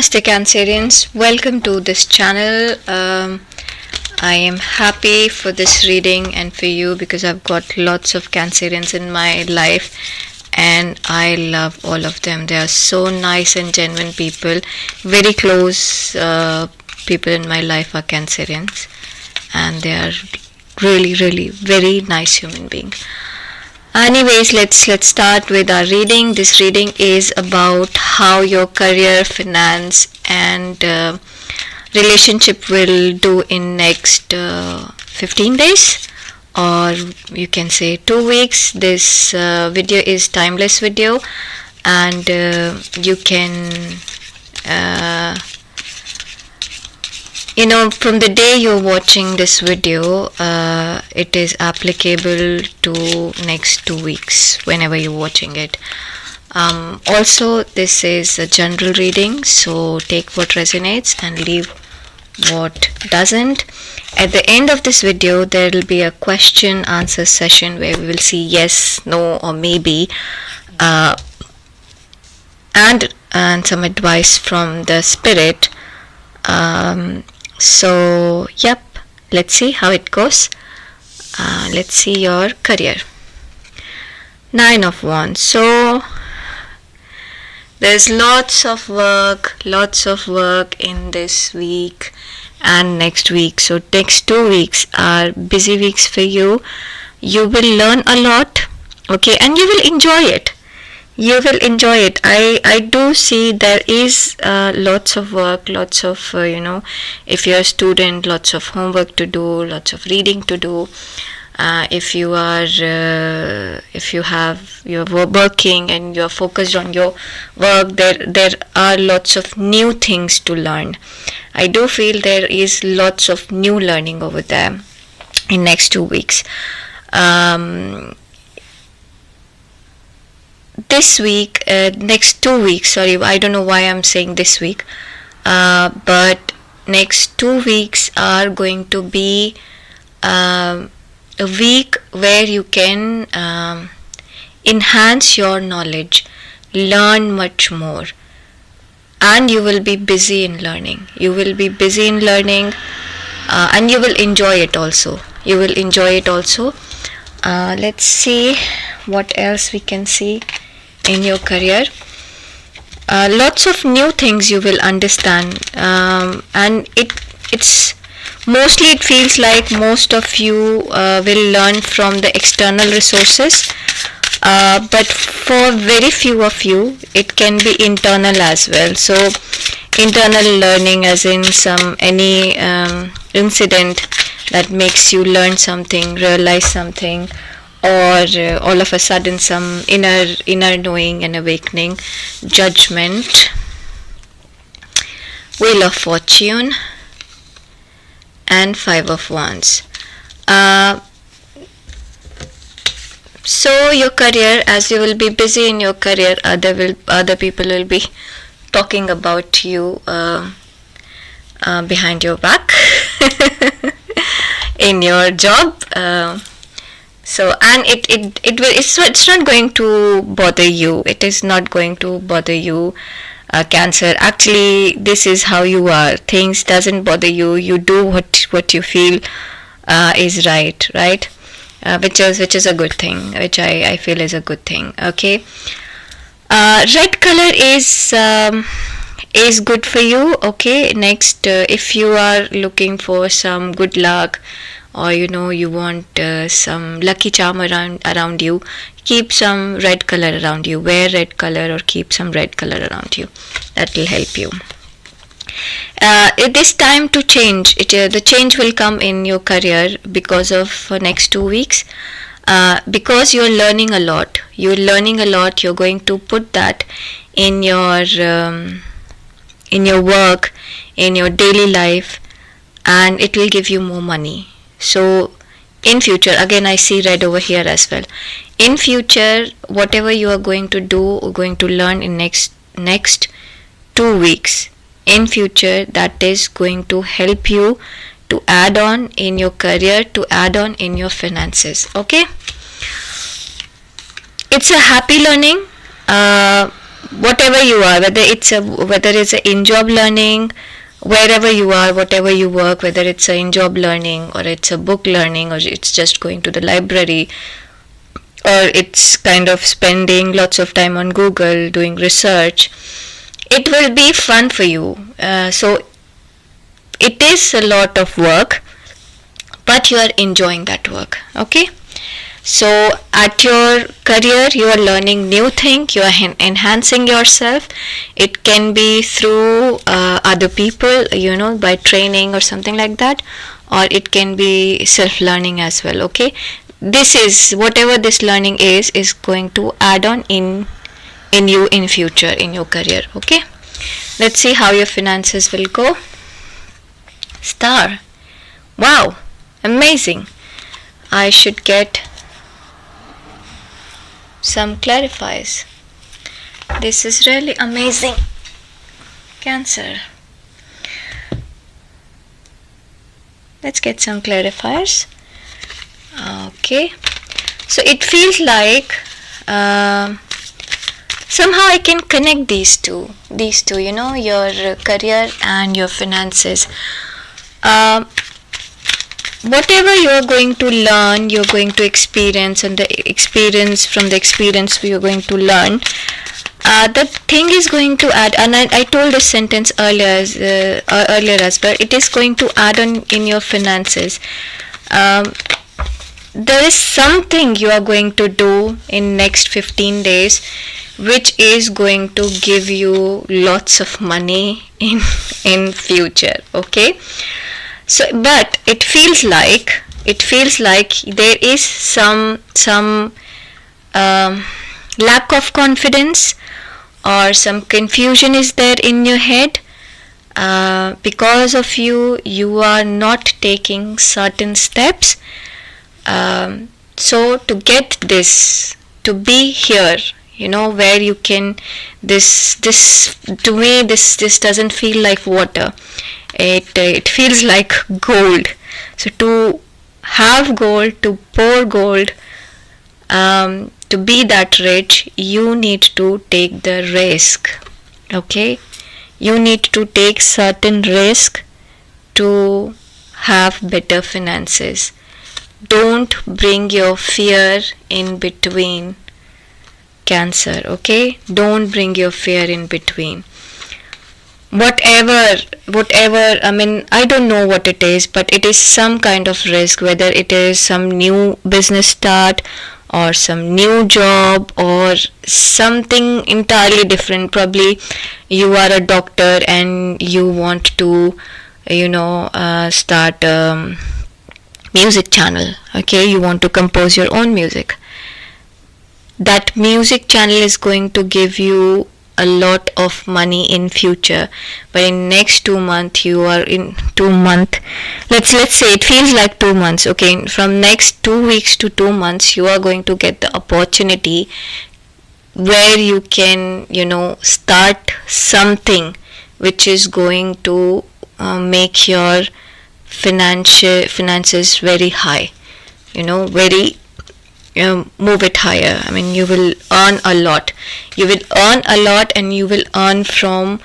Namaste Cancerians, welcome to this channel. I am happy for this reading and for you because I've got lots of Cancerians in my life and I love all of them. They are so nice and genuine people. Very close people in my life are Cancerians and they are really very nice human beings. Anyways, let's start with our reading. This reading is about how your career, finance and relationship will do in next 15 days, or you can say 2 weeks. This video is timeless video and you can from the day you're watching this video, it is applicable to next 2 weeks whenever you're watching it. Also, this is a general reading, so take what resonates and leave what doesn't. At the end of this video, there will be a question answer session where we will see yes, no or maybe, and some advice from the spirit. So yep, let's see how it goes. Let's see your career. 9 of Wands. So there's lots of work in this week and next week. So next 2 weeks are busy weeks for you. You will learn a lot, okay, and you will enjoy it. I do see there is lots of work, lots of if you're a student, lots of homework to do, lots of reading to do. If you're working and you're focused on your work, there are lots of new things to learn. I do feel there is lots of new learning over there in next 2 weeks. This week, next 2 weeks, sorry, I don't know why I'm saying this week, but next 2 weeks are going to be a week where you can enhance your knowledge, learn much more, and you will be busy in learning. And you will enjoy it also. Let's see what else we can see in your career. Lots of new things you will understand, and it's mostly, it feels like most of you will learn from the external resources, but for very few of you it can be internal as well. So internal learning as in any incident that makes you learn something, realize something, or all of a sudden some inner knowing and awakening, judgment, Wheel of Fortune and 5 of Wands. So your career, as you will be busy in your career, other people will be talking about you behind your back in your job. So, and it's not going to bother you. It is not going to bother you, Cancer. Actually, this is how you are. Things doesn't bother you. You do what you feel is right, which is a good thing. Which I feel is a good thing. Okay. Red color is good for you. Okay. Next, if you are looking for some good luck, or you want some lucky charm around you, keep some red color around you. Wear red color or keep some red color around you. That will help you. It is time to change. The change will come in your career because of next 2 weeks. Because you're learning a lot. You're going to put that in your work, in your daily life, and it will give you more money. So in future, again I see red over here as well. In future, whatever you are going to do or going to learn in next 2 weeks, in future, that is going to help you to add on in your career, to add on in your finances. Okay, it's a happy learning. whatever you are, whether it's a in-job learning, wherever you are, whatever you work, whether it's a in-job learning or it's a book learning or it's just going to the library or it's kind of spending lots of time on Google doing research, it will be fun for you. So it is a lot of work, but you are enjoying that work. Okay. So at your career, you are learning new things, you are enhancing yourself. It can be through other people, by training or something like that, or it can be self-learning as well. Okay, this is whatever this learning is going to add on in you in future in your career. Okay, let's see how your finances will go. Star, wow, amazing. I should get some clarifiers. This is really amazing. Cancer. Let's get some clarifiers. Okay. So it feels like somehow I can connect these two, your career and your finances. Whatever you're going to learn, you're going to experience, and from the experience you're going to learn, the thing is going to add, and I told this sentence earlier as well, it is going to add on in your finances. There is something you are going to do in next 15 days which is going to give you lots of money in future. Okay. So, but it feels like there is some lack of confidence or some confusion is there in your head because of you are not taking certain steps. So to get this, to be here, where you can, this to me this doesn't feel like water. It feels like gold. So to have gold, to pour gold, to be that rich, you need to take the risk. Okay, you need to take certain risk to have better finances. Don't bring your fear in between, Cancer. Okay, don't bring your fear in between. Whatever, I mean, I don't know what it is, but it is some kind of risk, whether it is some new business start or some new job or something entirely different. Probably you are a doctor and you want to start a music channel. Okay, you want to compose your own music. That music channel is going to give you a lot of money in future, but in next 2 months, you are in 2 month, let's say it feels like 2 months. Okay, from next 2 weeks to 2 months, you are going to get the opportunity where you can start something which is going to make your finances very high, very move it higher. I mean, you will earn a lot. And you will earn from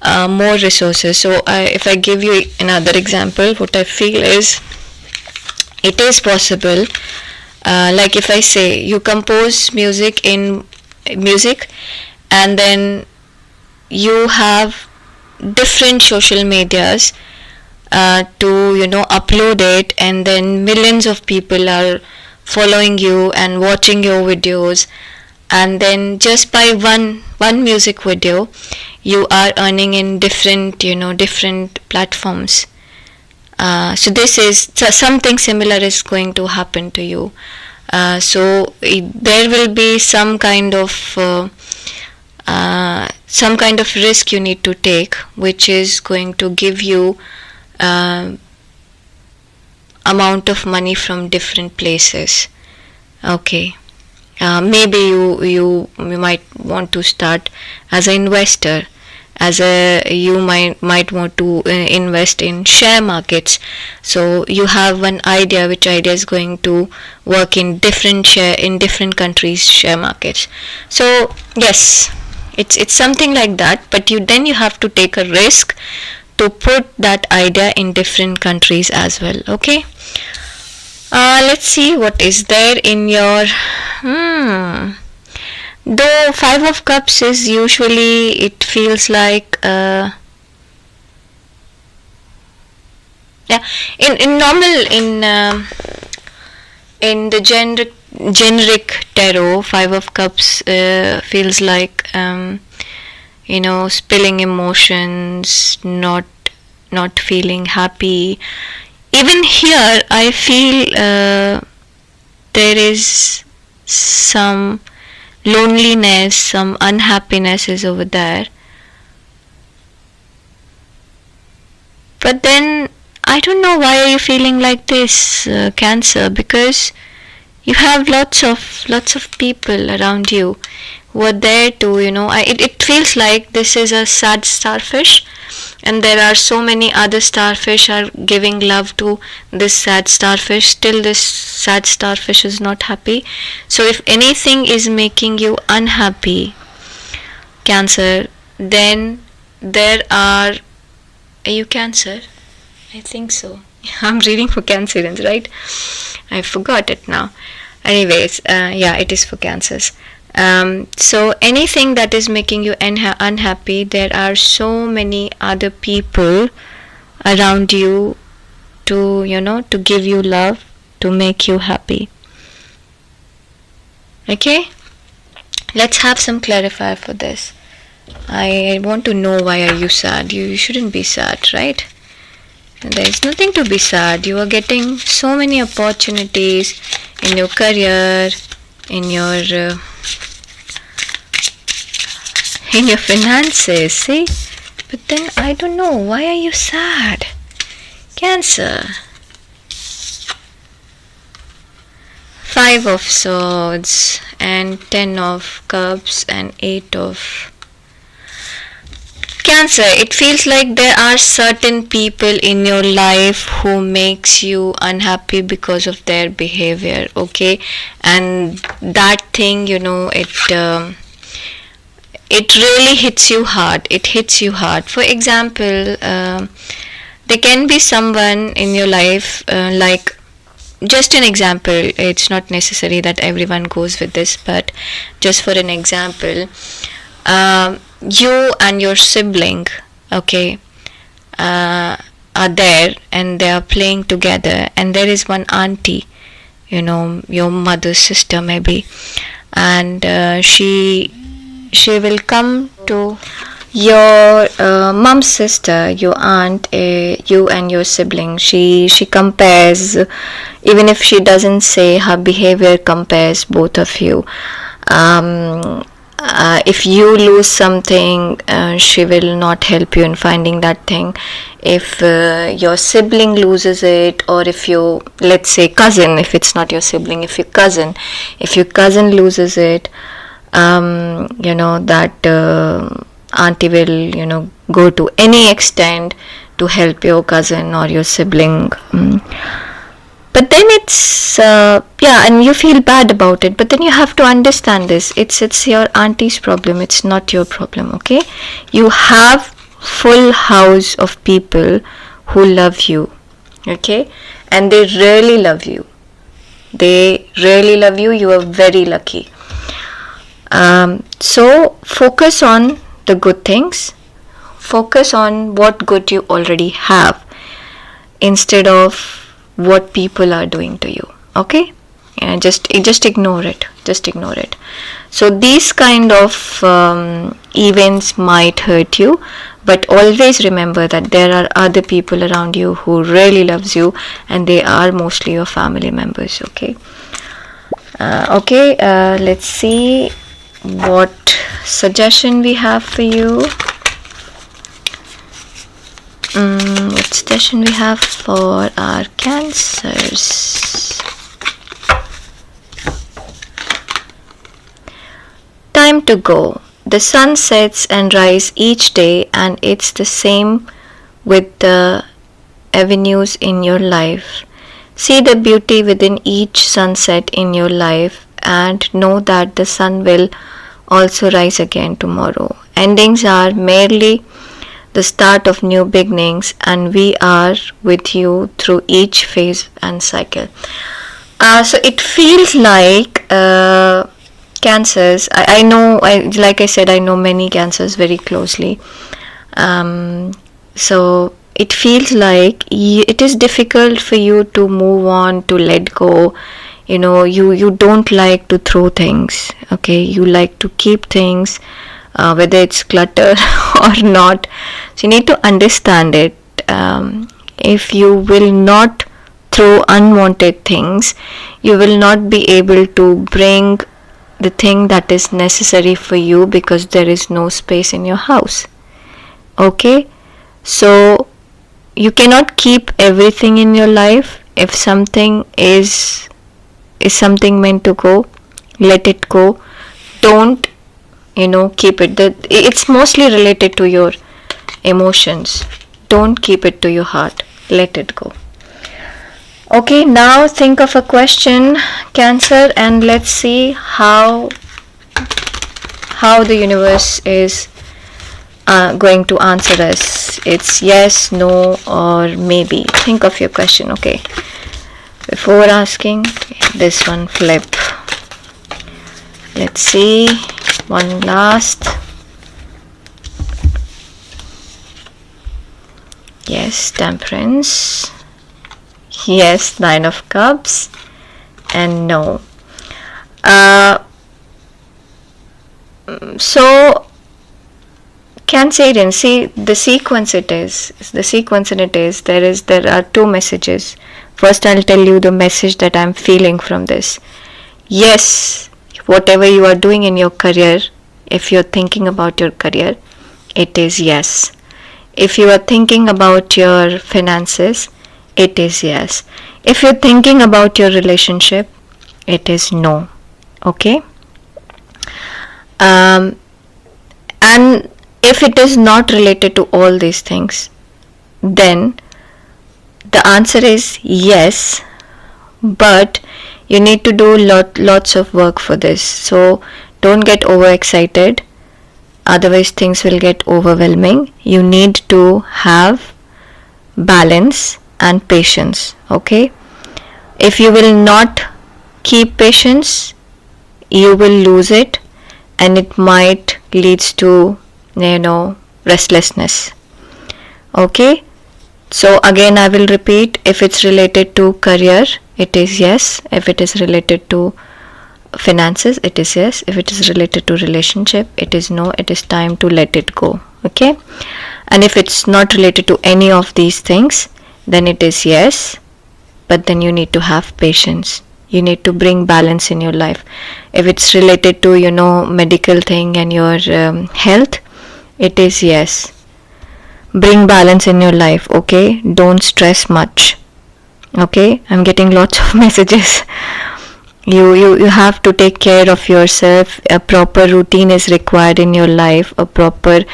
more resources. So if I give you another example, what I feel is it is possible. Like if I say you compose music and then you have different social medias to upload it, and then millions of people are following you and watching your videos, and then just by one music video you are earning in different platforms. So this is something similar is going to happen to you. So there will be some kind of risk you need to take, which is going to give you amount of money from different places. Okay, maybe you might want to start as an investor, you might want to invest in share markets. So you have one idea, which idea is going to work in different countries share markets. So yes, It's something like that, but you have to take a risk to put that idea in different countries as well. Okay. Let's see what is there in your though 5 of cups is usually, it feels like yeah, in normal, in the generic tarot, 5 of cups feels like spilling emotions, not feeling happy. Even here I feel there is some loneliness, some unhappiness is over there. But then I don't know why are you feeling like this, Cancer, because you have lots of people around you who are there to, it feels like this is a sad starfish, and there are so many other starfish are giving love to this sad starfish. Still this sad starfish is not happy. So if anything is making you unhappy, Cancer, then there are you Cancer? I think so. I'm reading for Cancerians, right? I forgot it now. Anyways, yeah, it is for Cancers. So anything that is making you unhappy, there are so many other people around you to, to give you love, to make you happy. Okay? Let's have some clarifier for this. I want to know, why are you sad? You shouldn't be sad, right? There is nothing to be sad. You are getting so many opportunities in your career, in your finances, see? But then I don't know, why are you sad? Cancer. 5 of Swords and 10 of Cups and 8 of Cancer. It feels like there are certain people in your life who makes you unhappy because of their behavior, okay? And that thing, it really hits you hard. It hits you hard. For example, there can be someone in your life, like, just an example, it's not necessary that everyone goes with this, but just for an example, you and your sibling, okay, are there and they are playing together, and there is one auntie, your mother's sister maybe, and she will come to your mom's sister, your aunt, you and your sibling. She compares, even if she doesn't say, her behavior compares both of you. If you lose something, she will not help you in finding that thing. If your sibling loses it, or if you, let's say cousin, if it's not your sibling, if your cousin loses it, that auntie will, go to any extent to help your cousin or your sibling. But then it's and you feel bad about it, but then you have to understand this, it's your auntie's problem, it's not your problem, okay? You have full house of people who love you, okay? And they really love you. You are very lucky. So focus on the good things, focus on what good you already have, instead of what people are doing to you, okay? And just ignore it. So these kind of events might hurt you, but always remember that there are other people around you who really loves you, and they are mostly your family members, okay? Let's see what suggestion we have for you. What suggestion we have for our Cancers? Time to go. The sun sets and rises each day, and it's the same with the avenues in your life. See the beauty within each sunset in your life, and know that the sun will also rise again tomorrow. Endings are merely the start of new beginnings, and we are with you through each phase and cycle. So it feels like cancers. I know, like I said, I know many cancers very closely. So it feels like it is difficult for you to move on, to let go. You don't like to throw things, okay? You like to keep things, whether it's clutter or not. So you need to understand it. If you will not throw unwanted things, you will not be able to bring the thing that is necessary for you, because there is no space in your house. Okay, so you cannot keep everything in your life. If something is something meant to go, let it go. Don't keep it. It's mostly related to your emotions. Don't keep it to your heart. Let it go. Okay, now think of a question, Cancer, and let's see how the universe is going to answer us. It's yes, no, or maybe. Think of your question. Okay, before asking, this one flip. Let's see, one last. Yes, Temperance. Yes, Nine of Cups, and no. So Cancerian, see the sequence it is. There are two messages. First, I'll tell you the message that I'm feeling from this. Yes, whatever you are doing in your career, if you're thinking about your career, it is yes. If you are thinking about your finances, it is yes. If you're thinking about your relationship, it is no. Okay? And if it is not related to all these things, then the answer is yes, but you need to do lots of work for this. So don't get overexcited, otherwise things will get overwhelming. You need to have balance and patience. Okay, if you will not keep patience, you will lose it, and it might leads to restlessness. Okay, so again I will repeat, if it's related to career, it is yes. If it is related to finances, it is yes. If it is related to relationship, it is no. It is time to let it go. Okay, and if it's not related to any of these things, then it is yes, but then you need to have patience. You need to bring balance in your life. If it's related to medical thing and your health, it is yes. Bring balance in your life. Okay, don't stress much. Okay, I'm getting lots of messages. You have to take care of yourself. A proper routine is required in your life. A proper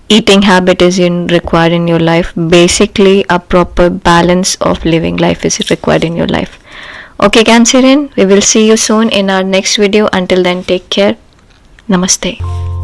eating habit is required in your life. Basically, a proper balance of living life is required in your life. Okay, Cancerian, we will see you soon in our next video. Until then, take care. Namaste.